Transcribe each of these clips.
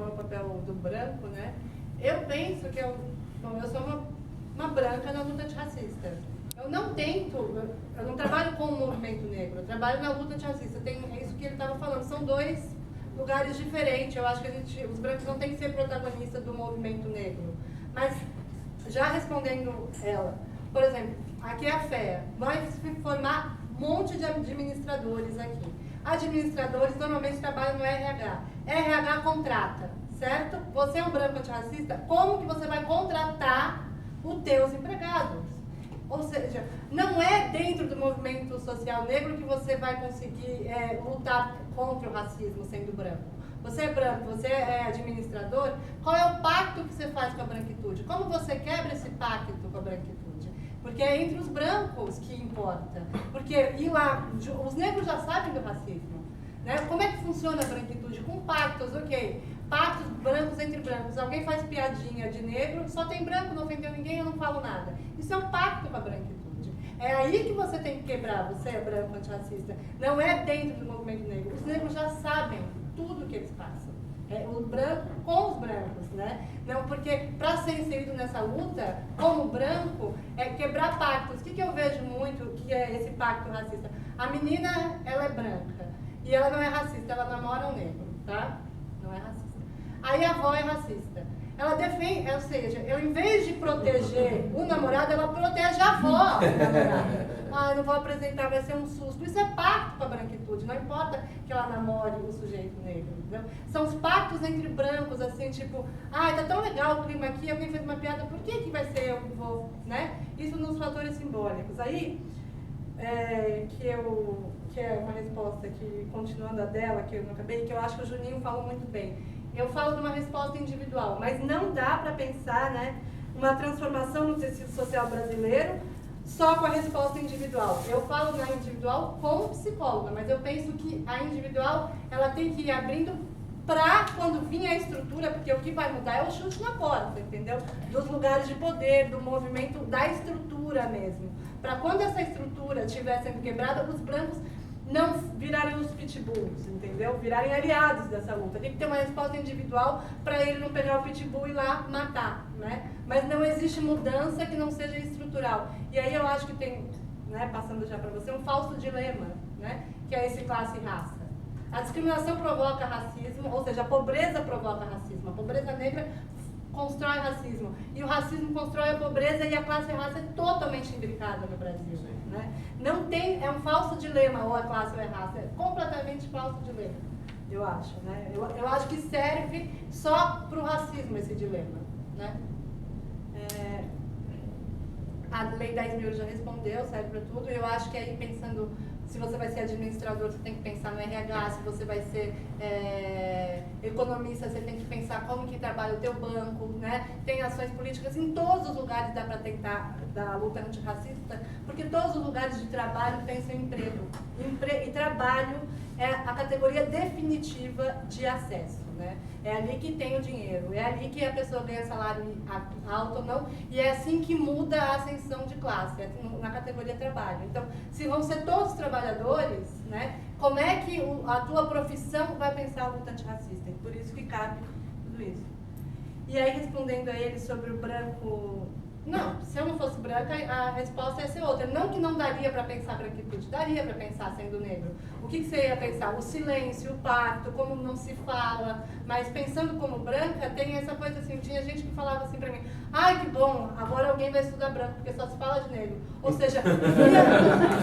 qual é o papel do branco, né? Eu penso que eu sou uma branca na luta antirracista. Eu não trabalho com o movimento negro, eu trabalho na luta antirracista. É isso que ele estava falando, são dois lugares diferentes. Eu acho que os brancos não têm que ser protagonistas do movimento negro. Mas, já respondendo ela, por exemplo, aqui é a FEA, vai formar um monte de administradores aqui. Administradores normalmente trabalham no RH. RH contrata, certo? Você é um branco antirracista, como que você vai contratar os teus empregados? Ou seja, não é dentro do movimento social negro que você vai conseguir lutar contra o racismo sendo branco. Você é branco, você é administrador, qual é o pacto que você faz com a branquitude? Como você quebra esse pacto com a branquitude? Porque é entre os brancos que importa. Porque os negros já sabem do racismo. Né? Como é que funciona a branquitude? Com pactos, ok. Pactos brancos entre brancos. Alguém faz piadinha de negro, só tem branco, não ofendeu ninguém, eu não falo nada. Isso é um pacto com a branquitude. É aí que você tem que quebrar, você é branco antirracista. Não é dentro do movimento negro. Os negros já sabem tudo que eles passam. O branco com os brancos, né? Não, porque para ser inserido nessa luta, como branco, é quebrar pactos. O que eu vejo muito que é esse pacto racista? A menina, ela é branca. E ela não é racista, ela namora um negro, tá? Não é racista. Aí a avó é racista. Ela defende, ou seja, em vez de proteger o namorado, ela protege a avó do namorado. Eu não vou apresentar, vai ser um susto. Isso é pacto com a branquitude, não importa que ela namore o sujeito negro. Entendeu? São os pactos entre brancos, assim, tipo, tá tão legal o clima aqui, alguém fez uma piada, por que vai ser eu que vou, né? Isso nos fatores simbólicos. Aí, que é uma resposta que, continuando a dela, que eu não acabei, que eu acho que o Juninho falou muito bem. Eu falo de uma resposta individual, mas não dá para pensar, né, uma transformação no tecido social brasileiro só com a resposta individual. Eu falo na individual como psicóloga, mas eu penso que a individual ela tem que ir abrindo para quando vir a estrutura, porque o que vai mudar é o chute na porta, entendeu? Dos lugares de poder, do movimento, da estrutura mesmo. Para quando essa estrutura estiver sendo quebrada, os brancos não virarem os pitbulls, entendeu? Virarem aliados dessa luta. Tem que ter uma resposta individual para ele não pegar o pitbull e ir lá matar, né? Mas não existe mudança que não seja estrutural. E aí eu acho que tem, né, passando já para você, um falso dilema, né? Que é esse classe e raça. A discriminação provoca racismo, ou seja, a pobreza provoca racismo. A pobreza negra constrói racismo. E o racismo constrói a pobreza e a classe e raça é totalmente imbricada no Brasil. Né? Não tem, é um falso dilema, ou a classe ou a raça. É completamente falso dilema, eu acho. Né? Eu acho que serve só para o racismo esse dilema. Né? A Lei 10.000 já respondeu, serve para tudo. Eu acho que aí pensando, se você vai ser administrador, você tem que pensar no RH, se você vai ser economista, você tem que pensar como que trabalha o teu banco, né? Tem ações políticas em todos os lugares, dá para tentar da luta antirracista, porque todos os lugares de trabalho têm seu emprego. E trabalho é a categoria definitiva de acesso. Né? É ali que tem o dinheiro, é ali que a pessoa ganha salário alto ou não, e é assim que muda a ascensão de classe, na categoria trabalho. Então, se vão ser todos trabalhadores, né, como é que a tua profissão vai pensar a luta antirracista? E por isso que cabe tudo isso. E aí, respondendo a ele sobre o branco... Não, se eu não fosse branca, a resposta ia ser outra. Não que não daria para pensar branquitude, daria para pensar sendo negro. O que você ia pensar? O silêncio, o pacto, como não se fala. Mas pensando como branca, tem essa coisa assim, tinha gente que falava assim para mim, que bom, agora alguém vai estudar branco, porque só se fala de negro. Ou seja,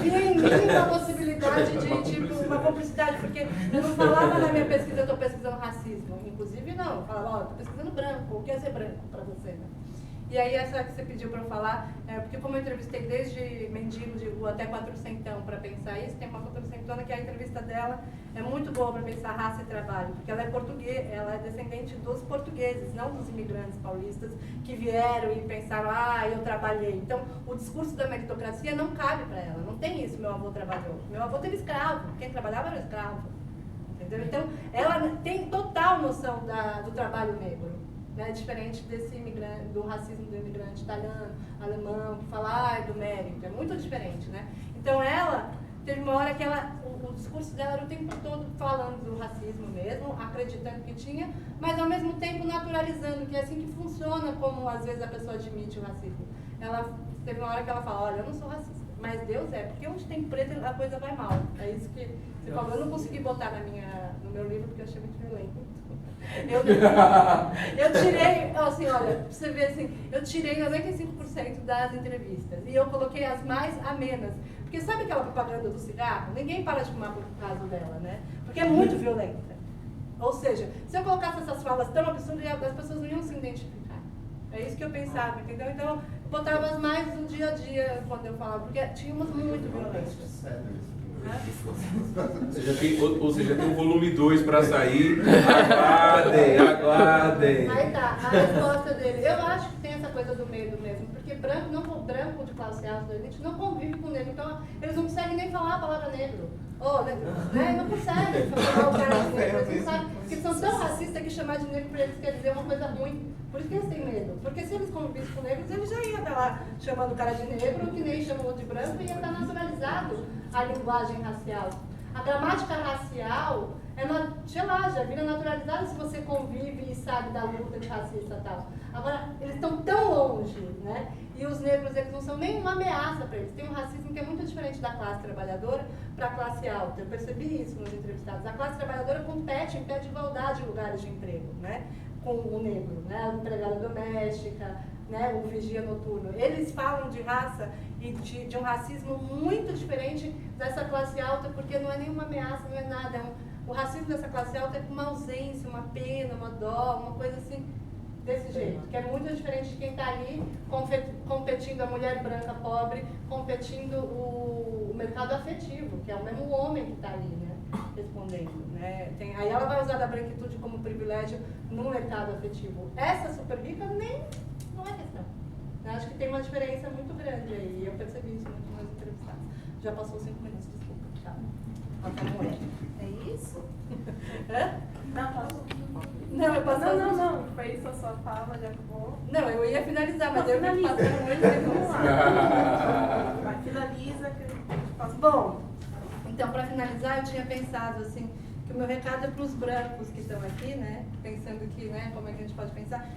via em mim uma possibilidade de, tipo, uma cumplicidade, porque eu não falava na minha pesquisa, eu estou pesquisando racismo. Inclusive, não, eu falava, estou pesquisando branco, o que é ser branco para você, né? E aí essa que você pediu para eu falar, porque como eu entrevistei desde mendigo de rua até quatrocentão para pensar isso, tem uma quatrocentona que a entrevista dela é muito boa para pensar raça e trabalho, porque ela é portuguesa, ela é descendente dos portugueses, não dos imigrantes paulistas que vieram e pensaram, eu trabalhei. Então, o discurso da meritocracia não cabe para ela, não tem isso, meu avô trabalhou. Meu avô teve escravo, quem trabalhava era escravo. Entendeu? Então, ela tem total noção do trabalho negro. Né, diferente desse imigrante, do racismo do imigrante italiano, alemão, que fala do mérito, é muito diferente, né? Então ela teve uma hora que o discurso dela era o tempo todo falando do racismo mesmo, acreditando que tinha, mas ao mesmo tempo naturalizando, que é assim que funciona como às vezes a pessoa admite o racismo. Ela teve uma hora que ela fala, olha, eu não sou racista, mas Deus é, porque onde tem preto a coisa vai mal. É isso que você falou. Eu não consegui botar no meu livro porque eu achei muito violento. Eu tirei, assim, olha, pra você ver assim, eu tirei 95% das entrevistas e eu coloquei as mais amenas. Porque sabe aquela propaganda do cigarro? Ninguém para de fumar por causa dela, né? Porque é muito violenta. Ou seja, se eu colocasse essas falas tão absurdas, as pessoas não iam se identificar. É isso que eu pensava, entendeu? Então, eu botava as mais do dia a dia quando eu falava, porque tínhamos muito violentas. Você já tem um volume 2 para sair. Aguardem. Aí tá, a resposta dele. Eu acho que tem essa coisa do medo mesmo, porque branco de classe alta da elite não convive com negro, então eles não conseguem nem falar a palavra negro. Né? Não conseguem falar o cara de negro, eles não sabem, porque são tão racistas que chamar de negro para eles quer dizer uma coisa ruim. Por isso que eles têm medo. Porque se eles convivessem com negros, eles já iam estar lá chamando o cara de negro, que nem chamam o de branco, e ia estar naturalizado a linguagem racial. A gramática racial sei lá, já vira naturalizada se você convive e sabe da luta de racista e tal. Agora, eles estão tão longe, né? E os negros, eles não são nem uma ameaça para eles. Tem um racismo que é muito diferente da classe trabalhadora para a classe alta. Eu percebi isso nos entrevistados. A classe trabalhadora compete em pé de igualdade em lugares de emprego, né? Com o negro, né? A empregada doméstica, né? O vigia noturno. Eles falam de raça e de um racismo muito diferente dessa classe alta, porque não é nenhuma ameaça, não é nada. O racismo dessa classe alta é uma ausência, uma pena, uma dó, uma coisa assim, desse jeito. Que é muito diferente de quem está ali competindo, a mulher branca pobre, competindo o mercado afetivo, que é o mesmo homem que está ali, né? Respondendo, né? Aí ela vai usar da branquitude como privilégio no mercado afetivo. Essa super rica não é questão. Eu acho que tem uma diferença muito grande aí. Eu percebi isso muito nas entrevistadas. Já passou 5 minutos, desculpa. Tá. É isso? Não, passou. Não, eu passei. Não. Foi isso a sua fala, já acabou. Não, eu ia finalizar, mas eu ia finaliza. passando muito tempo. Vai, finaliza que a gente passa. Bom, então para finalizar, eu tinha pensado assim, que o meu recado é para os brancos que estão aqui, né? Pensando que, né, como é que a gente pode pensar?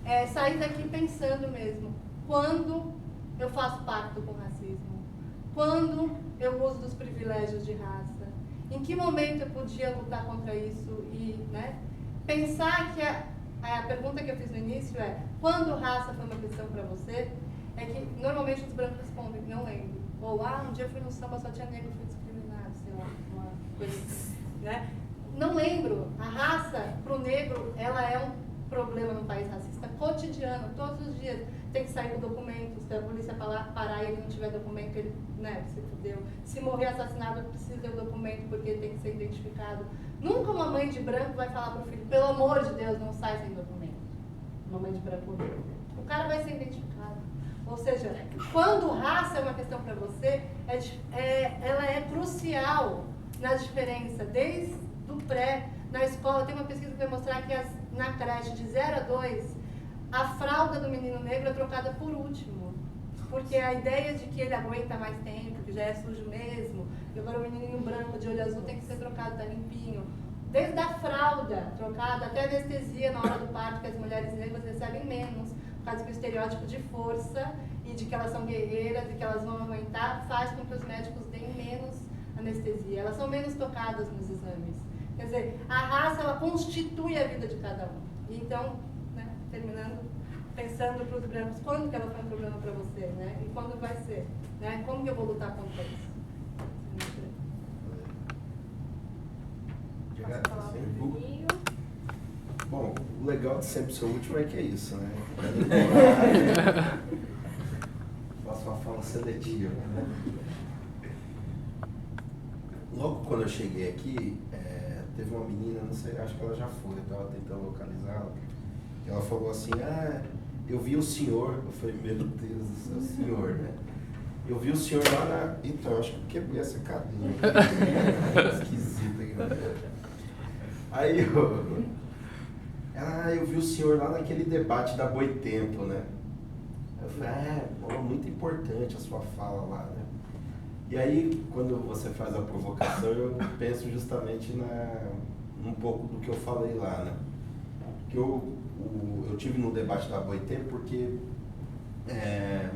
É sair daqui pensando mesmo, quando eu faço pacto com o racismo, quando eu uso dos privilégios de raça, em que momento eu podia lutar contra isso e, né, pensar que a pergunta que eu fiz no início é, quando raça foi uma questão para você, é que normalmente os brancos respondem, não lembro. Ou, um dia eu fui no samba, só tinha negro, fui discriminado, sei lá, uma coisa assim, né? Não lembro. A raça, para o negro, ela é um problema no país racista cotidiano, todos os dias. Tem que sair com documento, se a polícia parar e ele não tiver documento, ele, né, se fudeu. Se morrer assassinado, precisa ter o documento porque tem que ser identificado. Nunca uma mãe de branco vai falar para o filho, pelo amor de Deus, não sai sem documento. Uma mãe de branco morreu. O cara vai ser identificado. Ou seja, quando raça é uma questão para você, ela é crucial na diferença, desde o pré, na escola. Tem uma pesquisa que vai mostrar que na creche de 0 a 2, a fralda do menino negro é trocada por último. Porque a ideia de que ele aguenta mais tempo, que já é sujo mesmo, e agora o menininho branco de olho azul tem que ser trocado, tá limpinho. Desde a fralda trocada até a anestesia na hora do parto, que as mulheres negras recebem menos, por causa que o estereótipo de força e de que elas são guerreiras e que elas vão aguentar, faz com que os médicos deem menos anestesia. Elas são menos tocadas nos exames. Quer dizer, a raça, ela constitui a vida de cada um. Então, né, terminando, pensando para os brancos, quando que ela foi um problema para você, né? E quando vai ser, né? Como que eu vou lutar contra isso? Bom, o legal de sempre ser o último é que é isso, né? Faço uma fala seletiva, né? Logo quando eu cheguei aqui, teve uma menina, não sei, acho que ela já foi, eu estava tentando localizá-la. Ela falou assim, eu vi o senhor. Eu falei, meu Deus do céu, senhor, né? Eu vi o senhor lá na... Então, acho que eu quebrei essa cadeira. Esquisita aqui, né? Aí eu vi o senhor lá naquele debate da Boitempo, né? Eu falei, muito importante a sua fala lá, né? E aí, quando você faz a provocação, eu penso justamente um pouco do que eu falei lá, né? Que eu tive no debate da Boitempo porque,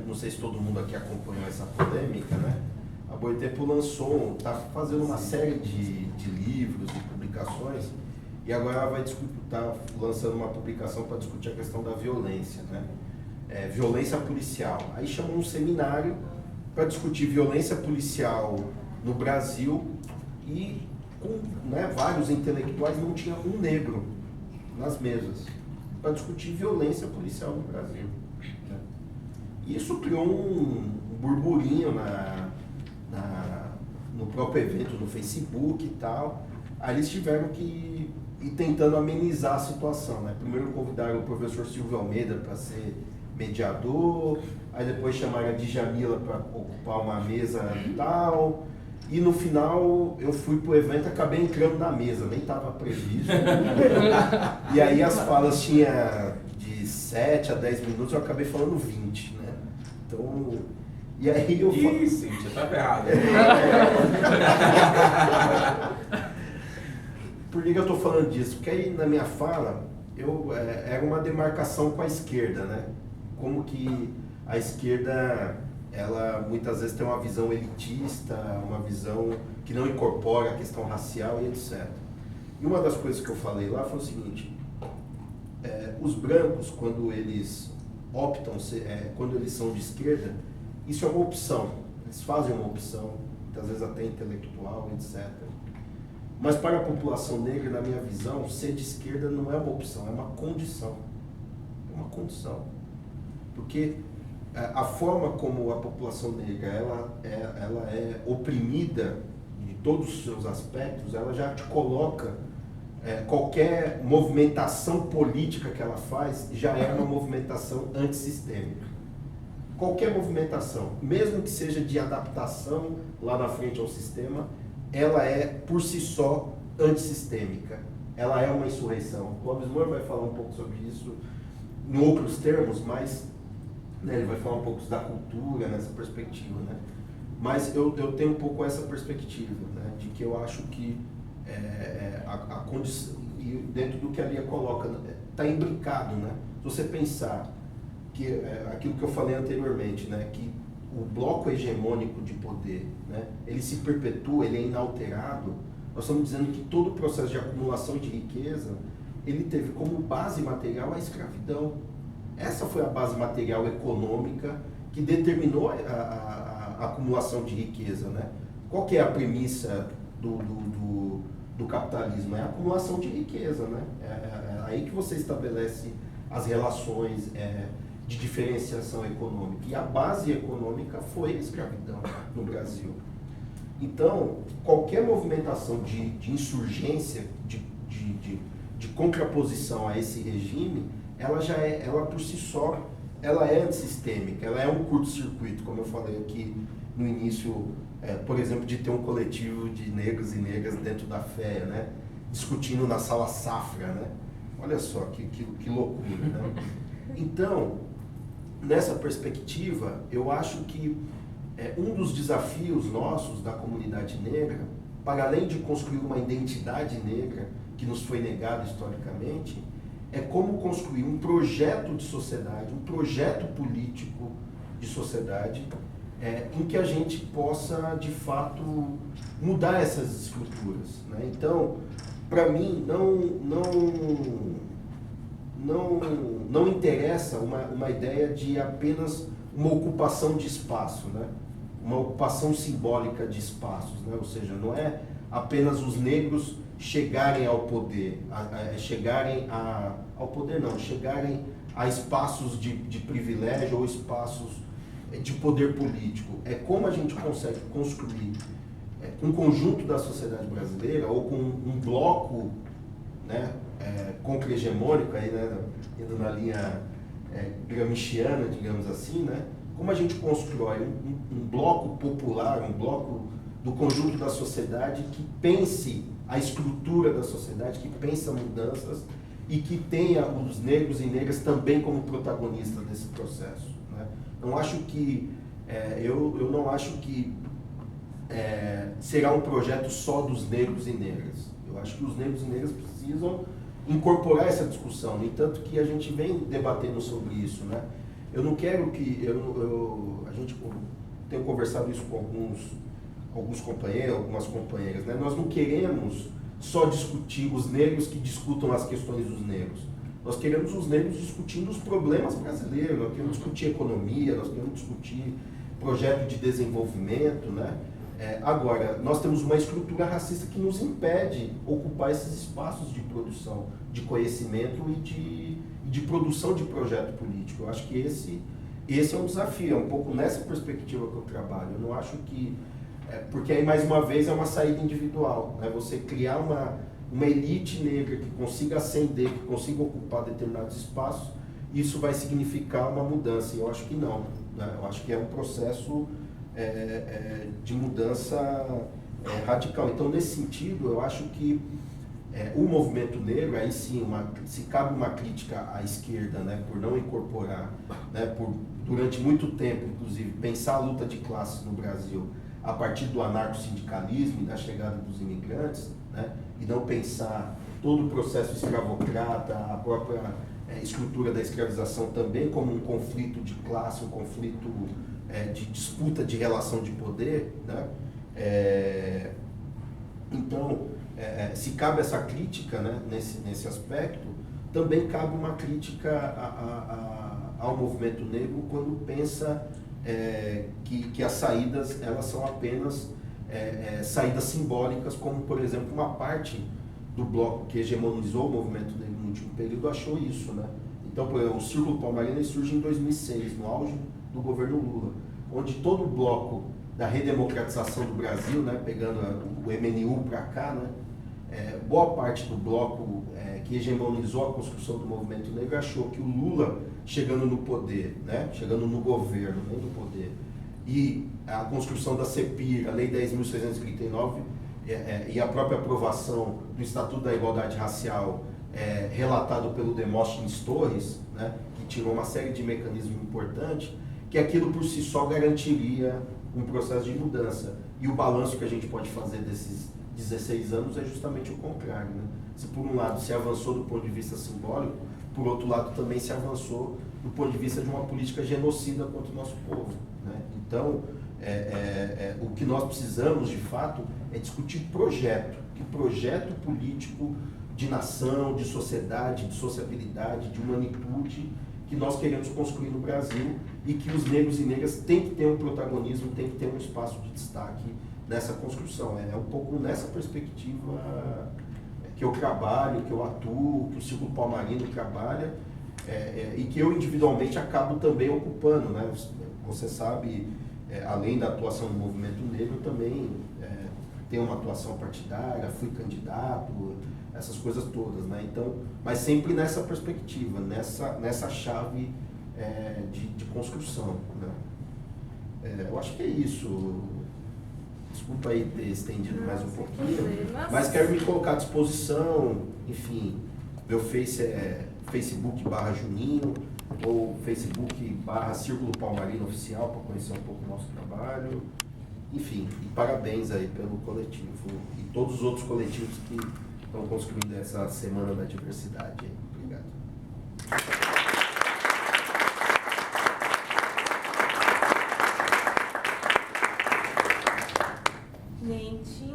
não sei se todo mundo aqui acompanhou essa polêmica, né? A Boitempo está fazendo uma série de livros e publicações, e agora ela vai está lançando uma publicação para discutir a questão da violência, né? Violência policial. Aí chamou um seminário para discutir violência policial no Brasil e com, né, vários intelectuais, não tinha um negro nas mesas para discutir violência policial no Brasil, né? E isso criou um burburinho no próprio evento, no Facebook e tal. Aí eles tiveram que ir tentando amenizar a situação, né? Primeiro convidaram o professor Silvio Almeida para ser mediador, aí depois chamaram a Djamila para ocupar uma mesa e tal, e no final eu fui pro evento e acabei entrando na mesa, nem estava previsto. E aí as falas tinha de 7 a 10 minutos, eu acabei falando 20, né? Então, e aí eu falo... Ih, Cíntia, tá errado. Por que eu estou falando disso? Porque aí na minha fala, era uma demarcação com a esquerda, né? Como que a esquerda, ela muitas vezes tem uma visão elitista, uma visão que não incorpora a questão racial e etc. E uma das coisas que eu falei lá foi o seguinte, os brancos, quando eles optam, quando eles são de esquerda, isso é uma opção, eles fazem uma opção, muitas vezes até intelectual, etc. Mas para a população negra, na minha visão, ser de esquerda não é uma opção, é uma condição. É uma condição. Porque a forma como a população negra ela é oprimida de todos os seus aspectos, ela já te coloca, qualquer movimentação política que ela faz já é uma movimentação antissistêmica. Qualquer movimentação, mesmo que seja de adaptação lá na frente ao sistema, ela é por si só antissistêmica. Ela é uma insurreição. O Clóvis Moura vai falar um pouco sobre isso em outros termos, mas né, ele vai falar um pouco da cultura nessa perspectiva, né? Mas eu tenho um pouco essa perspectiva, né, de que eu acho que a condição, e dentro do que a Lia coloca, está imbricado, né? Se você pensar que aquilo que eu falei anteriormente, né, que o bloco hegemônico de poder, né, ele se perpetua, ele é inalterado, nós estamos dizendo que todo o processo de acumulação de riqueza, ele teve como base material a escravidão. Essa foi a base material econômica que determinou a acumulação de riqueza, né? Qual que é a premissa do capitalismo? É a acumulação de riqueza, né? É aí que você estabelece as relações de diferenciação econômica. E a base econômica foi a escravidão no Brasil. Então, qualquer movimentação de insurgência, de contraposição a esse regime, ela por si só, ela é antissistêmica, ela é um curto-circuito, como eu falei aqui no início, por exemplo, de ter um coletivo de negros e negras dentro da FEA, né, discutindo na sala Safra, né? Olha só que loucura, né? Então, nessa perspectiva, eu acho que um dos desafios nossos da comunidade negra, para além de construir uma identidade negra que nos foi negada historicamente, é como construir um projeto de sociedade, um projeto político de sociedade, em que a gente possa, de fato, mudar essas estruturas, né? Então, para mim, não interessa uma ideia de apenas uma ocupação de espaço, né? Uma ocupação simbólica de espaços, né? Ou seja, não é apenas os negros chegarem ao poder, chegarem a espaços de privilégio ou espaços de poder político. É como a gente consegue construir um conjunto da sociedade brasileira ou com um bloco, né, contra-hegemônico, aí, né, indo na linha gramsciana, digamos assim, né? Como a gente constrói um bloco popular, um bloco do conjunto da sociedade que pense a estrutura da sociedade, que pensa mudanças e que tenha os negros e negras também como protagonistas desse processo, né? Não acho que, eu não acho que será um projeto só dos negros e negras. Eu acho que os negros e negras precisam incorporar essa discussão. No entanto, que a gente vem debatendo sobre isso, né? Eu não quero que... a gente tem conversado isso com alguns companheiros, algumas companheiras, né? Nós não queremos só discutir os negros que discutam as questões dos negros. Nós queremos os negros discutindo os problemas brasileiros, nós queremos discutir economia, nós queremos discutir projeto de desenvolvimento, né? Agora, nós temos uma estrutura racista que nos impede ocupar esses espaços de produção, de conhecimento e de produção de projeto político. Eu acho que esse é um desafio, é um pouco nessa perspectiva que eu trabalho. Eu não acho que... porque aí, mais uma vez, é uma saída individual, né? Você criar uma elite negra que consiga ascender, que consiga ocupar determinados espaços, isso vai significar uma mudança. E eu acho que não, né? Eu acho que é um processo de mudança radical. Então, nesse sentido, eu acho que o movimento negro, aí sim, se cabe uma crítica à esquerda, né, por não incorporar, né, por durante muito tempo, inclusive, pensar a luta de classes no Brasil a partir do anarcossindicalismo e da chegada dos imigrantes, né, e não pensar todo o processo escravocrata, a própria estrutura da escravização também como um conflito de classe, um conflito de disputa de relação de poder, né? Então, se cabe essa crítica, né, nesse aspecto, também cabe uma crítica ao movimento negro quando pensa que as saídas elas são apenas saídas simbólicas, como, por exemplo, uma parte do bloco que hegemonizou o movimento negro no último período achou isso, né? Então, por exemplo, o Círculo Palmarino surge em 2006, no auge do governo Lula, onde todo o bloco da redemocratização do Brasil, né, pegando o MNU para cá, né, boa parte do bloco que hegemonizou a construção do movimento negro achou que o Lula, chegando no poder, né, chegando no governo, nem no poder, e a construção da CEPIR, a Lei 10.639, e a própria aprovação do Estatuto da Igualdade Racial, relatado pelo Demóstenes Torres, né, que tirou uma série de mecanismos importantes, que aquilo por si só garantiria um processo de mudança. E o balanço que a gente pode fazer desses 16 anos é justamente o contrário, né? Se por um lado se avançou do ponto de vista simbólico, por outro lado também se avançou do ponto de vista de uma política genocida contra o nosso povo, né? Então, o que nós precisamos, de fato, é discutir projeto, que projeto político de nação, de sociedade, de sociabilidade, de humanitude que nós queremos construir no Brasil e que os negros e negras têm que ter um protagonismo, têm que ter um espaço de destaque nessa construção. É um pouco nessa perspectiva que eu trabalho, que eu atuo, que o Círculo Palmarino trabalha e que eu individualmente acabo também ocupando, né? Você sabe, além da atuação no movimento negro, também tenho uma atuação partidária, fui candidato, essas coisas todas, né? Então, mas sempre nessa perspectiva, nessa chave de construção, né? Eu acho que é isso. Desculpa aí ter estendido mais um pouquinho, mas quero me colocar à disposição, enfim, meu Face é Facebook/Juninho ou Facebook/Círculo Palmarino Oficial para conhecer um pouco o nosso trabalho. Enfim, e parabéns aí pelo coletivo e todos os outros coletivos que estão construindo essa Semana da Diversidade. Obrigado. Gente,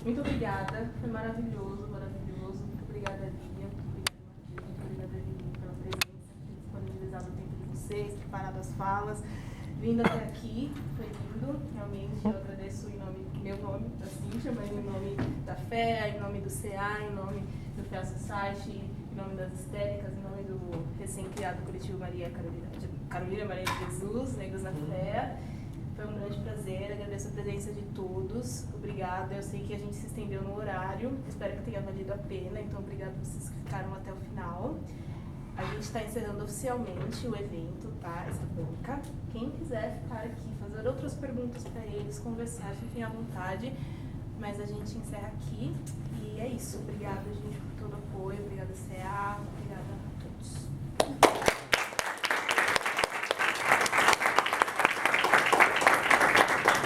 muito obrigada. Foi maravilhoso, maravilhoso. Muito obrigada, Lívia. Muito obrigada, Lívia, pela presença, por disponibilizar o tempo de vocês, preparado as falas. Vindo até aqui, foi lindo. Realmente, eu agradeço em meu nome, da Cíntia, mas em nome da FEA, em nome do CA, em nome do FEA Society, em nome das histéricas, em nome do recém-criado coletivo Carolina Maria de Jesus, Negros na FEA. Foi um grande prazer, agradeço a presença de todos. Obrigada, eu sei que a gente se estendeu no horário, espero que tenha valido a pena, então obrigada por vocês que ficaram até o final. A gente está encerrando oficialmente o evento, tá? Essa banca. Quem quiser ficar aqui, fazer outras perguntas para eles, conversar, fiquem à vontade. Mas a gente encerra aqui. E é isso. Obrigada, gente, por todo o apoio. Obrigada, CA. Obrigada a todos.